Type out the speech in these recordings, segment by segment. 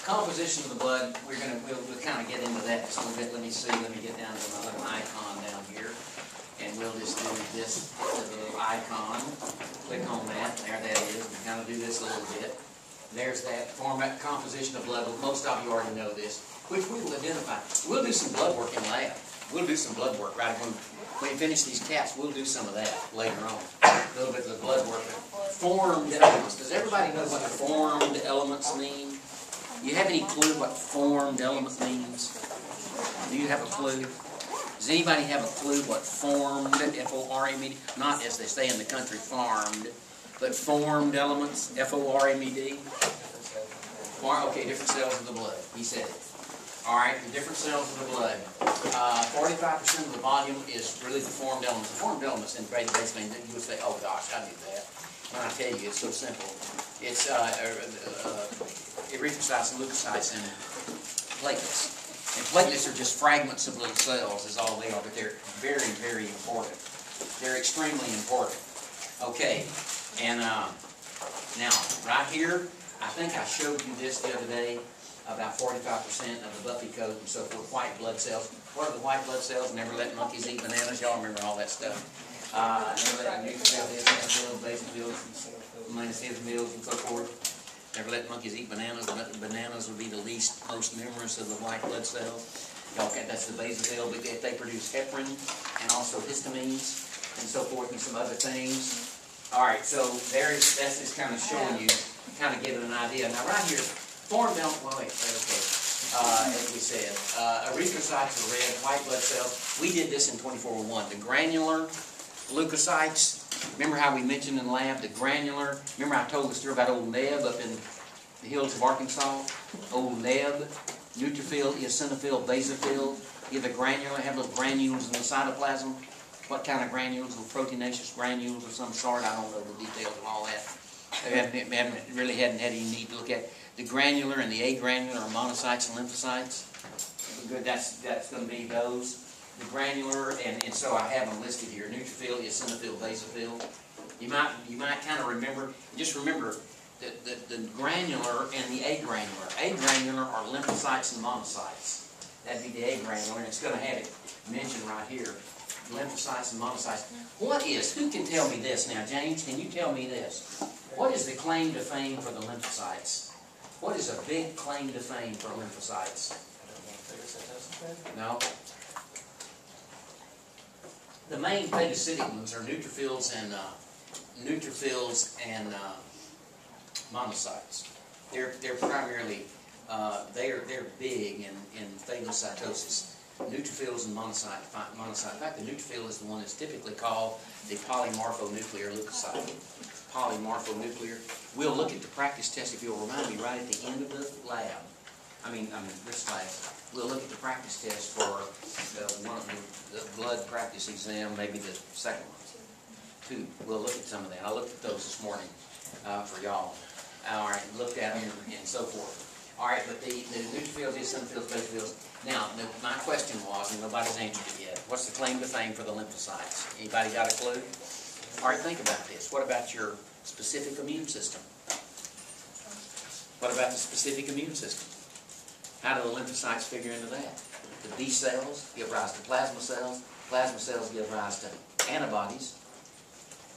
composition of the blood, we'll kind of get into that just a little bit. Let me see, let me get down to my little icon down here. And we'll just do this little icon. Click on that. There that is. We kind of do this a little bit. There's that format composition of blood. Most of you already know this, which we will identify. We'll do some blood work in lab. We'll do some blood work right when we finish these caps. We'll do some of that later on. A little bit of the blood work. Formed elements. Does everybody know what formed elements mean? You have any clue what formed element means? Do you have a clue? Does anybody have a clue what formed, F-O-R-M-E-D, not as they say in the country, farmed, but formed elements, F-O-R-M-E-D? Okay, different cells of the blood. He said it. All right, the different cells of the blood. 45% of the volume is really the formed elements. The formed elements in basically, you would say, oh gosh, I knew that. When I tell you, it's so simple. It's erythrocytes and leukocytes and platelets. And platelets are just fragments of little cells, is all they are, but they're very, very important. They're extremely important. Okay, and now, right here, I think I showed you this the other day, about 45% of the Buffy coat and so forth, white blood cells. What are the white blood cells? Never let monkeys eat bananas. Y'all remember all that stuff. Never let basophils, eosinophils, and so forth. Never let monkeys eat bananas. Bananas would be the most numerous of the white blood cells. Okay, that's the basophil. They produce heparin and also histamines and so forth and some other things. All right, so that's just kind of showing you, kind of giving an idea. Now right here, formed element. Well, wait, okay. As we said, erythrocytes are red, white blood cells. We did this in 2401. The granular leukocytes. Remember how we mentioned in the lab, the granular, remember I told the story about old Neb up in the hills of Arkansas? Old Neb, neutrophil, eosinophil, basophil, either granular, have little granules in the cytoplasm. What kind of granules? Little proteinaceous granules of some sort. I don't know the details of all that. Really hadn't had any need to look at. The granular and the agranular are monocytes and lymphocytes. Good, that's going to be those. The granular, and so I have them listed here: neutrophil, eosinophil, basophil. You might kind of remember. Just remember the granular and the agranular. Agranular are lymphocytes and monocytes. That'd be the agranular, and it's going to have it mentioned right here: lymphocytes and monocytes. What is? Who can tell me this now, James? Can you tell me this? What is the claim to fame for the lymphocytes? What is a big claim to fame for lymphocytes? No. The main phagocytic ones are neutrophils and monocytes. They're primarily they're big in phagocytosis. Neutrophils and monocyte. In fact, the neutrophil is the one that's typically called the polymorphonuclear leukocyte. Polymorphonuclear. We'll look at the practice test, if you'll remind me, right at the end of the lab. I mean this class. We'll look at the practice test for one of the blood practice exam, maybe the second one. Two. We'll look at some of that. I looked at those this morning for y'all. All right, looked at them and so forth. All right, but the neutrophils, eosinophils, basophils. Now, my question was, and nobody's answered it yet, what's the claim to fame for the lymphocytes? Anybody got a clue? All right, think about this. What about your specific immune system? What about the specific immune system? How do the lymphocytes figure into that? The B cells give rise to plasma cells. Plasma cells give rise to antibodies.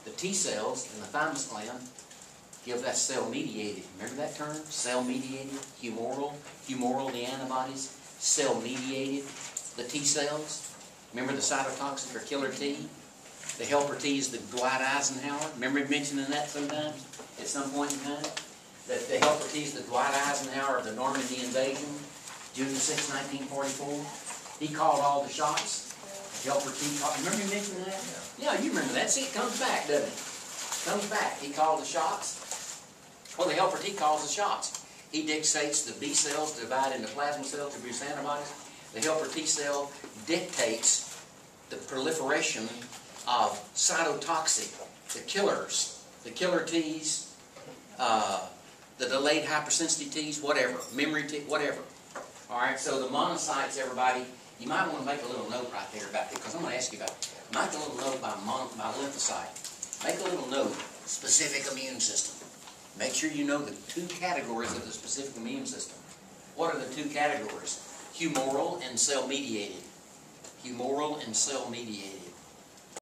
The T cells in the thymus gland give that cell-mediated. Remember that term? Cell-mediated, humoral. Humoral, the antibodies. Cell-mediated, the T cells. Remember the cytotoxic or killer T? The helper T is the Dwight Eisenhower. Remember mentioning that sometimes at some point in time? That the helper T is the Dwight Eisenhower of the Normandy invasion, June 6, 1944. He called all the shots. Helper T called. Remember you mentioned that? Yeah, you remember that. See, it comes back, doesn't it? Comes back. He called the shots. Well, the helper T calls the shots. He dictates the B cells to divide into plasma cells to produce antibodies. The helper T cell dictates the proliferation of cytotoxic, the killers, the killer Ts, the delayed hypersensitivity Ts, whatever, memory T, whatever. All right, so the monocytes, everybody, you might want to make a little note right there about this, because I'm going to ask you about it. Make a little note about lymphocyte. Make a little note, specific immune system. Make sure you know the two categories of the specific immune system. What are the two categories? Humoral and cell-mediated. Humoral and cell-mediated.